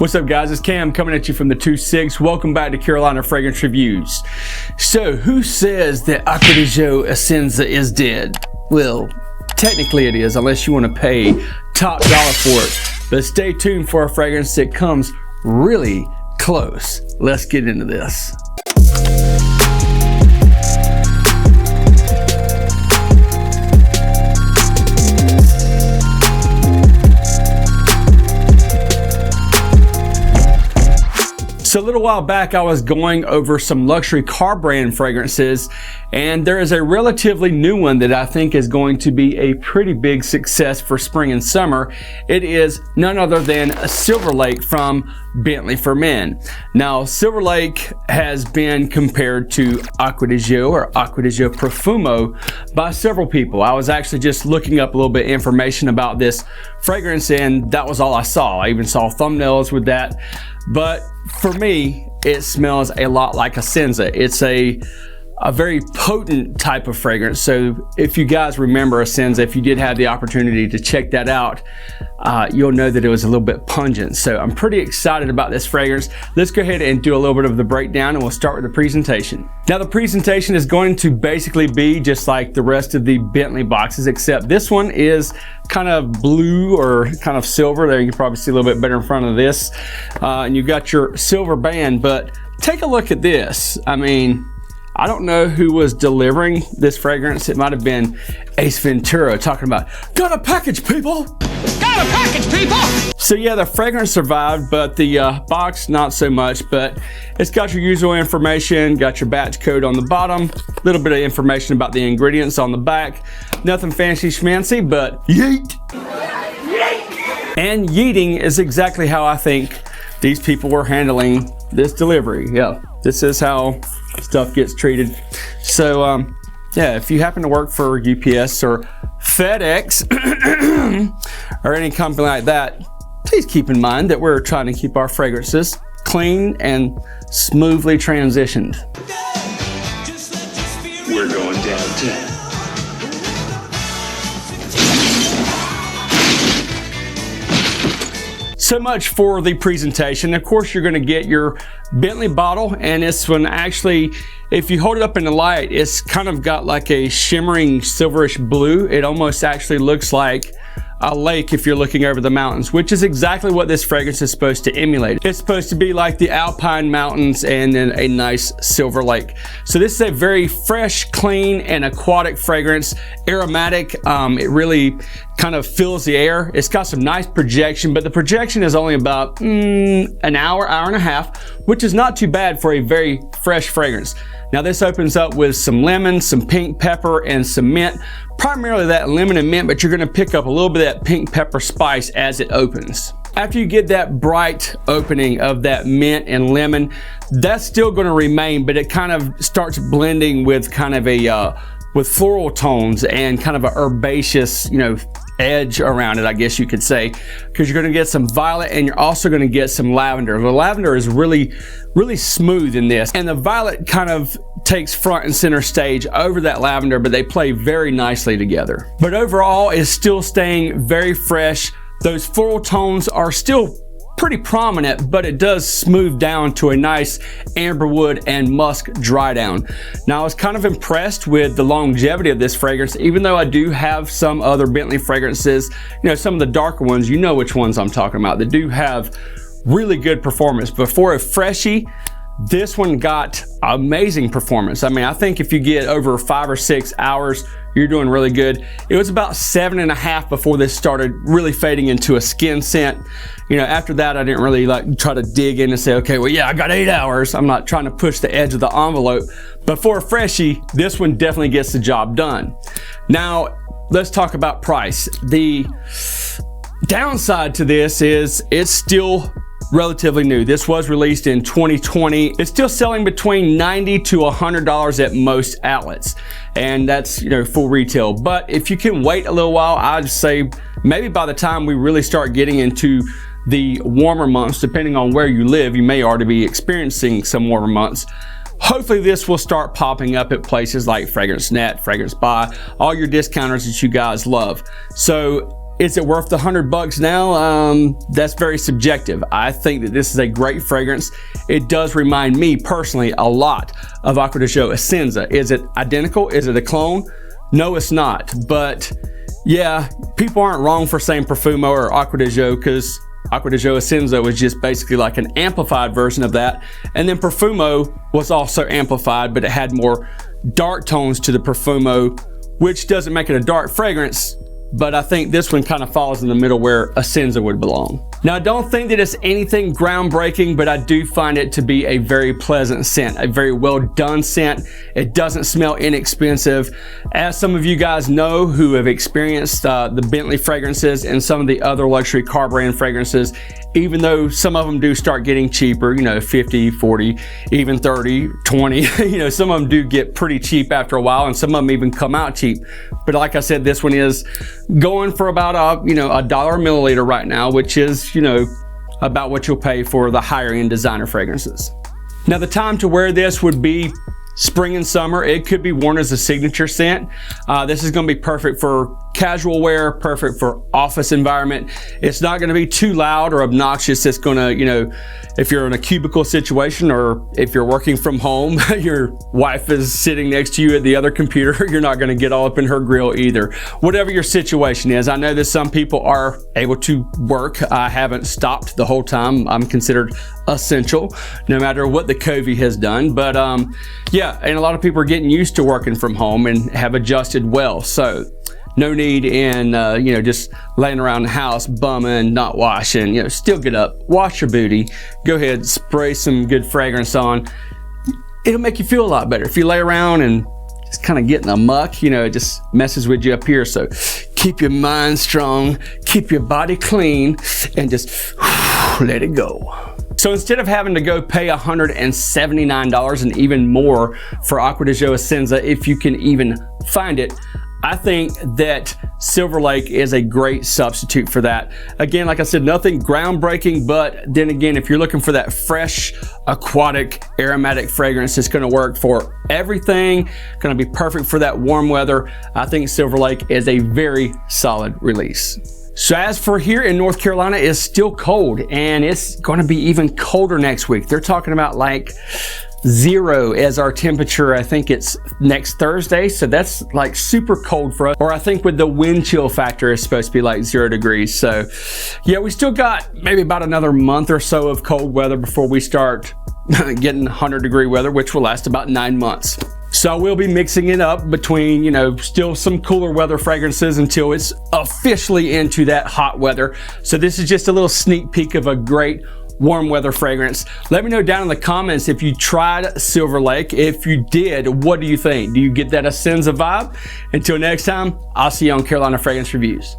What's up guys, it's Cam coming at you from the 2-6. Welcome back to Carolina Fragrance Reviews. So who says that Aquatic Essenza is dead? Well, technically it is, unless you want to pay top dollar for it. But stay tuned for a fragrance that comes really close. Let's get into this. So a little while back, I was going over some luxury car brand fragrances, and there is a relatively new one that I think is going to be a pretty big success for spring and summer. It is none other than a Silverlake from Bentley for Men. Now, Silverlake has been compared to Aquatic or Aquatic Profumo by several people. I was actually just looking up a little bit of information about this fragrance, and that was all I saw. I even saw thumbnails with that. But for me, it smells a lot like Essenza. It's a very potent type of fragrance. So if you guys remember Essenza, if you did have the opportunity to check that out, you'll know that it was a little bit pungent. So I'm pretty excited about this fragrance. Let's go ahead and do a little bit of the breakdown, and we'll start with the presentation. Now the presentation is going to basically be just like the rest of the Bentley boxes, except this one is kind of blue or kind of silver. There you can probably see a little bit better in front of this. And you've got your silver band, but take a look at this. I mean, I don't know who was delivering this fragrance. It might have been Ace Ventura talking about, got a package, people! Got a package, people! So yeah, the fragrance survived, but the box, not so much. But it's got your usual information, got your batch code on the bottom, a little bit of information about the ingredients on the back. Nothing fancy schmancy, but yeet! Yeet! And yeeting is exactly how I think these people were handling this delivery. Yeah, this is how stuff gets treated. So yeah, if you happen to work for UPS or FedEx or any company like that, please keep in mind that we're trying to keep our fragrances clean and smoothly transitioned. We're going downtown. So much for the presentation. Of course, you're going to get your Bentley bottle, and this one actually, if you hold it up in the light, it's kind of got like a shimmering silverish blue. It almost actually looks like a lake if you're looking over the mountains, which is exactly what this fragrance is supposed to emulate. It's supposed to be like the Alpine mountains and then a nice silver lake. So this is a very fresh, clean, and aquatic fragrance. Aromatic, it really kind of fills the air. It's got some nice projection, but the projection is only about an hour and a half, which is not too bad for a very fresh fragrance. Now this opens up with some lemon, some pink pepper, and some mint. Primarily that lemon and mint, but you're gonna pick up a little bit of that pink pepper spice as it opens. After you get that bright opening of that mint and lemon, that's still gonna remain, but it kind of starts blending with kind of a, with floral tones and kind of a herbaceous, edge around it, I guess you could say, because you're going to get some violet and you're also going to get some lavender. The lavender is really smooth in this, and the violet kind of takes front and center stage over that lavender, but they play very nicely together. But overall, it's still staying very fresh. Those floral tones are still pretty prominent, but it does smooth down to a nice amberwood and musk dry down. Now I was kind of impressed with the longevity of this fragrance, even though I do have some other Bentley fragrances, some of the darker ones, you know which ones I'm talking about, that do have really good performance. But for a freshie, this one got amazing performance. I mean, I think if you get over 5 or 6 hours, you're doing really good. It was about 7.5 before this started really fading into a skin scent. After that, I didn't really try to dig in and say, okay, well, yeah, I got 8 hours. I'm not trying to push the edge of the envelope. But for a freshie, this one definitely gets the job done. Now, let's talk about price. The downside to this is it's still relatively new. This was released in 2020. It's still selling between $90 to $100 at most outlets, and that's full retail. But if you can wait a little while, I'd say maybe by the time we really start getting into the warmer months, depending on where you live, you may already be experiencing some warmer months. Hopefully this will start popping up at places like Fragrance Net, Fragrance Buy, all your discounters that you guys love. So Is it worth the $100 now? That's very subjective. I think that this is a great fragrance. It does remind me personally a lot of Acqua di Gio Essenza. Is it identical? Is it a clone? No, it's not. But yeah, people aren't wrong for saying Profumo or Acqua di Gio, because Acqua di Gio Essenza was just basically like an amplified version of that. And then Profumo was also amplified, but it had more dark tones to the Profumo, which doesn't make it a dark fragrance. But I think this one kind of falls in the middle where Essenza would belong. Now, I don't think that it's anything groundbreaking, but I do find it to be a very pleasant scent, a very well done scent. It doesn't smell inexpensive. As some of you guys know who have experienced the Bentley fragrances and some of the other luxury car brand fragrances, even though some of them do start getting cheaper, you know, 50, 40, even 30, 20, you know, some of them do get pretty cheap after a while, and some of them even come out cheap. But like I said, this one is going for about $1 a milliliter right now, which is, you know, about what you'll pay for the higher end designer fragrances. Now, the time to wear this would be spring and summer. It could be worn as a signature scent. This is going to be perfect for casual wear, perfect for office environment. It's not going to be too loud or obnoxious. It's going to, you know, if you're in a cubicle situation or if you're working from home, your wife is sitting next to you at the other computer, you're not going to get all up in her grill either. Whatever your situation is, I know that some people are able to work. I haven't stopped the whole time. I'm considered essential no matter what the COVID has done. But yeah, and a lot of people are getting used to working from home and have adjusted well. So no need in, you know, just laying around the house, bumming, not washing. You know, still get up, wash your booty, go ahead, spray some good fragrance on. It'll make you feel a lot better. If you lay around and just kind of get in a muck, you know, it just messes with you up here. So keep your mind strong, keep your body clean, and just let it go. So instead of having to go pay $179 and even more for Acqua di Gio Essenza, if you can even find it, I think that Silverlake is a great substitute for that. Again, like I said, nothing groundbreaking, but then again, if you're looking for that fresh, aquatic, aromatic fragrance, it's gonna work for everything, gonna be perfect for that warm weather. I think Silverlake is a very solid release. So as for here in North Carolina, it's still cold, and it's gonna be even colder next week. They're talking about like 0 as our temperature. I think it's next Thursday, so that's like super cold for us. Or I think with the wind chill factor, it's supposed to be like 0 degrees. So yeah, we still got maybe about another month or so of cold weather before we start getting 100-degree weather, which will last about 9 months. So we'll be mixing it up between, you know, still some cooler weather fragrances until it's officially into that hot weather. So this is just a little sneak peek of a great warm weather fragrance. Let me know down in the comments if you tried Silverlake. If you did, what do you think? Do you get that Essenza vibe? Until next time, I'll see you on Carolina Fragrance Reviews.